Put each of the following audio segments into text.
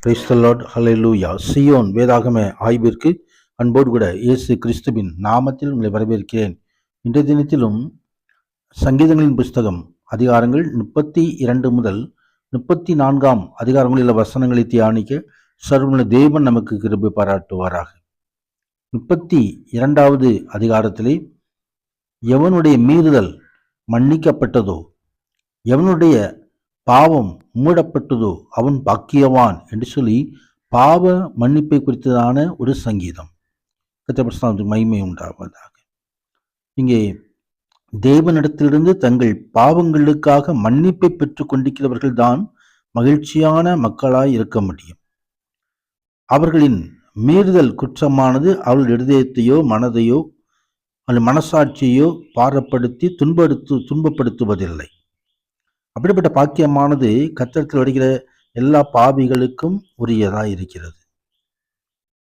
Praise the Lord, hallelujah. Zion வேதாகம ஆய்விற்கு அன்போடு கூட இயேசு கிறிஸ்துவின் நாமத்தில் உங்களை வரவேற்கிறேன். இன்றைய தினத்திலும் சங்கீதங்களின் புஸ்தகம் அதிகாரங்கள் 32 முதல் 34 அதிகாரங்களில் வசனங்களை தியானிக்க சர்வ தேவன் நமக்கு கிருபை பாராட்டுவாராக. 32வது அதிகாரத்திலே எவனுடைய மீறுதல் மன்னிக்கப்பட்டதோ, எவனுடைய பாவம் மூடப்பட்டதோ அவன் பாக்கியவான் என்று சொல்லி பாவ மன்னிப்பை குறித்ததான ஒரு சங்கீதம். கர்த்தருக்கு மகிமை உண்டாவதாக. இங்கே தேவனிடத்திலிருந்து தங்கள் பாவங்களுக்காக மன்னிப்பை பெற்றுக் கொண்டிருக்கிறவர்கள் தான் மகிழ்ச்சியான மக்களாய் இருக்க முடியும். அவர்களின் மீறுதல் குற்றமானது அவர்கள் இருதயத்தையோ மனதையோ அல்லது மனசாட்சியோ பாரப்படுத்தி துன்பப்படுத்துவதில்லை. அப்படிப்பட்ட பாக்கியமானது கர்த்தரிடத்தில் வருகிற எல்லா பாவிகளுக்கும் உரியதாக இருக்கிறது.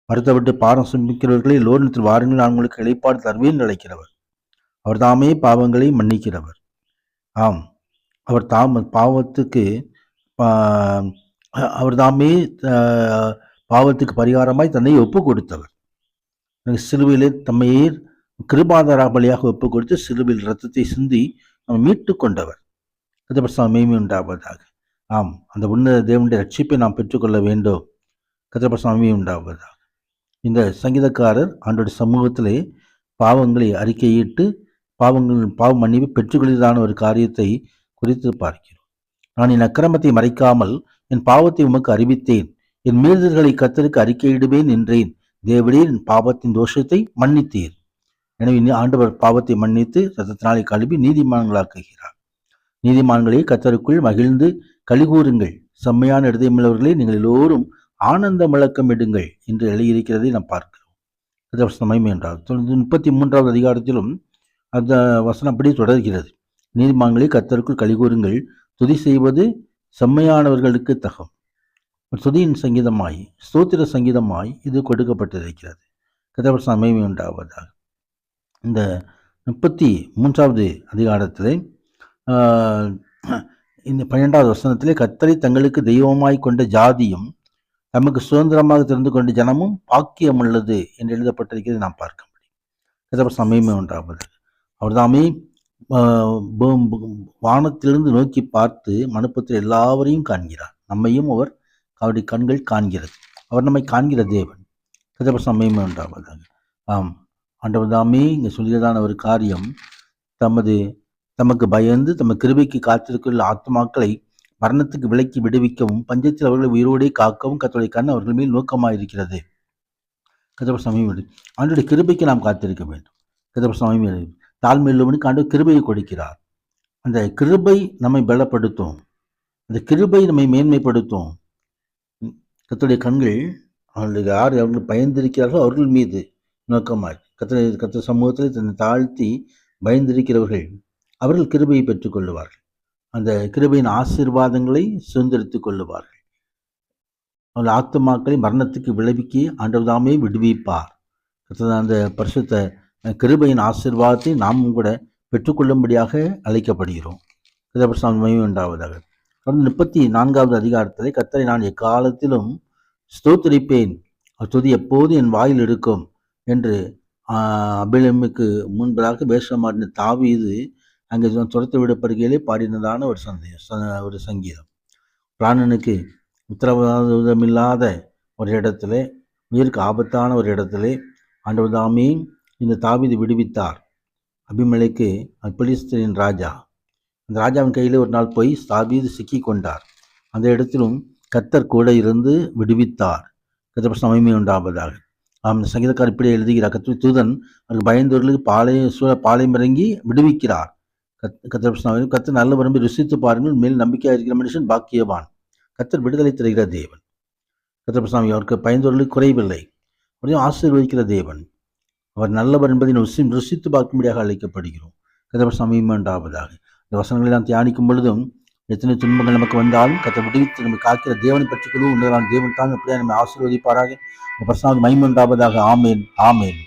வருத்தப்பட்டு பாரம் சுமிக்கிறவர்களை லோகத்தில் வாருங்கள், நான் உங்களுக்கு இளைப்பாடு தருவேன் அழைக்கிறவர். அவர் தாமே பாவங்களை மன்னிக்கிறவர். ஆம், அவர் பாவத்துக்கு பரிகாரமாய் தன்னை ஒப்பு கொடுத்தவர். சிலுவையிலே தம்மையே கிருபாதார பலியாக ஒப்பு கொடுத்து சிலுவையில் இரத்தத்தை சிந்தி நம்ம மீட்டு கொண்டவர். கர்த்தருக்கு உண்டாவதாக. ஆம், அந்த உன்னத தேவனுடைய ரட்சிப்பை நாம் பெற்றுக்கொள்ள வேண்டும். கர்த்தருக்கு உண்டாவதாக. இந்த சங்கீதக்காரர் ஆண்டோடைய சமூகத்திலே பாவங்களை அறிக்கையிட்டு பாவ மன்னிப்பை பெற்றுக்கொள்வதான ஒரு காரியத்தை குறித்து பார்க்கிறோம். நான் என் அக்கிரமத்தை மறைக்காமல் என் பாவத்தை உமக்கு அறிவித்தேன், என் மீறுதல்களை கர்த்தருக்கு அறிக்கையிடுவேன் என்றேன். தேவனே, என் பாவத்தின் தோஷத்தை மன்னித்தீர். எனவே ஆண்டவர் பாவத்தை மன்னித்து இரத்தத்தினாலே கழுவி நீதிமான்களாக்குகிறார். நீதிமான்களே, கர்த்தருக்குள் மகிழ்ந்து கலிகூறுங்கள், செம்மையான இருதயமுள்ளவர்களே, நீங்கள் எல்லோரும் ஆனந்த முழக்கம் இடுங்கள் என்று எழுதியிருக்கிறதை நாம் பார்க்கிறோம். மகிமை என்றால் 33வது அதிகாரத்திலும் அந்த வசனம் அப்படி தொடர்கிறது. நீதிமான்களே, கர்த்தருக்குள் கலிகூறுங்கள், துதி செய்வது செம்மையானவர்களுக்கு தகும். துதியின் சங்கீதமாய், ஸ்தோத்திர சங்கீதமாய் இது கொடுக்கப்பட்டிருக்கிறது. கர்த்தருக்கு மகிமை உண்டாவதாக. இந்த 33வது அதிகாரத்திலே இந்த 12வது வசனத்திலே கர்த்தரை தங்களுக்கு தெய்வமாய் கொண்ட ஜாதியும் நமக்கு சுதந்திரமாக தெரிந்து கொண்ட ஜனமும் பாக்கியம் உள்ளது என்று எழுதப்பட்டிருக்கிறது நாம் பார்க்க முடியும். கர்த்தருக்கு மகிமை உண்டாவதாக. அவர் தாமே வானத்திலிருந்து நோக்கி பார்த்து மனுப்புத்திர எல்லாவரையும் காண்கிறார். நம்மையும் அவருடைய கண்கள் காண்கிறது. அவர் நம்மை காண்கிற தேவன். கர்த்தருக்கு மகிமை உண்டாவதாக. ஆம், ஆண்டவர் தாமே இங்கே சொல்கிறதான ஒரு காரியம், தமக்கு பயந்து தமக்கு கிருபைக்கு காத்திருக்கிற ஆத்மாக்களை மரணத்துக்கு விலக்கி விடுவிக்கவும் பஞ்சத்தில் அவர்களை உயிரோடே காக்கவும் கர்த்தருடைய கண் அவர்கள் மேல் நோக்கமாயிருக்கிறது. கர்த்தருக்கு மகிமை. ஆண்டவருடைய கிருபைக்கு நாம் காத்திருக்க வேண்டும். கர்த்தருக்கு மகிமை. தாழ்மையுள்ளவனுக்கு ஆண்டவர் கிருபையை கொடுக்கிறார். அந்த கிருபை நம்மை பலப்படுத்தும், அந்த கிருபை நம்மை மேன்மைப்படுத்தும். கர்த்தருடைய கண்கள் அவர்கள் பயந்திருக்கிறார்களோ அவர்கள் மீது நோக்கமாய் கர்த்தர் சமூகத்தில் தன்னை தாழ்த்தி பயந்திருக்கிறவர்கள் அவர்கள் கிருபையை பெற்றுக் கொள்ளுவார்கள். அந்த கிருபையின் ஆசீர்வாதங்களை சுதந்திரித்துக் கொள்ளுவார்கள். அவர்கள் ஆத்துமாக்களை மரணத்துக்கு விளைவிக்கி ஆண்டவர் தாமே விடுவிப்பார். அந்த பரிசுத்த கிருபையின் ஆசீர்வாதத்தை நாமும் கூட பெற்றுக்கொள்ளும்படியாக அழைக்கப்படுகிறோம். மகிமை உண்டாவதாக. தொடர்ந்து 34வது அதிகாரத்திலே கர்த்தரை நான் எக்காலத்திலும் ஸ்தோத்திரிப்பேன், துதி எப்போது என் வாயில் இருக்கும் என்று அபிலமுக்கு முன்பதாக பேசமாடின தாவீது அங்கே துரத்து விடப்படுகையிலே பாடினதான ஒரு சங்கீதம். பிராணனுக்கு உத்தரவாதமில்லாத ஒரு இடத்துல, உயிருக்கு ஆபத்தான ஒரு இடத்துல ஆண்டவர் தாமே இந்த தாவீது விடுவித்தார். அபிமெலேக்கு பெலிஸ்தரின் ராஜா, அந்த ராஜாவின் கையில் ஒரு நாள் போய் தாவீது சிக்கி கொண்டார். அந்த இடத்திலும் கர்த்தர் கூட இருந்து விடுவித்தார். கர்த்தர் மகிமை உண்டாவதாக. அந்த சங்கீதக்காரர் இப்படி எழுதுகிறார், கர்த்தர் தூதன் அவருக்கு பயந்தவர்களுக்கு பாளையம் இறங்கி விடுவிக்கிறார். கர்த்தர் நல்ல விரும்பி ருசித்து பாருங்கள், மேல் நம்பிக்கையாக இருக்கிற மனுஷன் பாக்கியவான். கர்த்தர் விடுதலை தருகிற தேவன். கர்த்தர் அவருக்கு பயந்தவர்களுக்கு குறைவில்லை, அவரையும் ஆசீர்வதிக்கிற தேவன். அவர் நல்லவர் என்பதை ருசித்து பார்க்கும்படியாக அழைக்கப்படுகிறோம். கர்த்தர் மகிமை உண்டாவதாக. இந்த வசனங்களை நாம் தியானிக்கும் பொழுதும் எத்தனை துன்பங்கள் நமக்கு வந்தாலும் கர்த்தர் விடுவித்து நம்ம காக்கிற தேவனை பற்றிக்கொள்ளும் உண்மையான தேவன் தான் எப்படியா நம்மை ஆசீர்வதிப்பாராக. பிரசனாவுக்கு மகிமை உண்டாவதாக. ஆமேன், ஆமேன்.